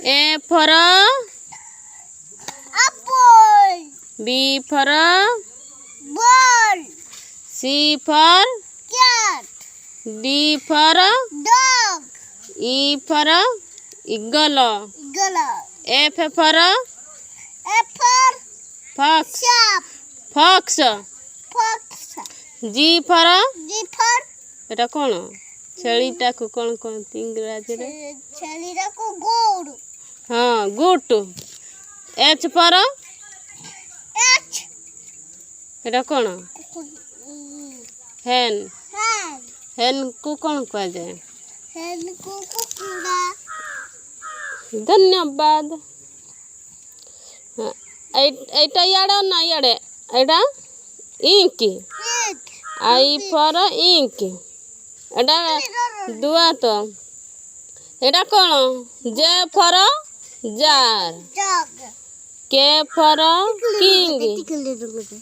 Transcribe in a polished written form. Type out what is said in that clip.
A for apple. B for Ball. C for Cat. D for Dog. E for eagle. Eagle. F for Apple. fox. Chap. Fox. Fox. G for Zipper. एटा कौन छेलीटा को कौन कहते इंग्राजी रे छेलीटा को गोड़. हाँ गुट H पर H. एटा कौन हेन Hen. हेन को कौन कह जाए Hen को कुकुड़ा. धन्यवाद एटा याड़ा ना याड़े एटा ink Ink. I for ink एटा दुआ तो एटा कौन J for jar Dog. K for king Tickle.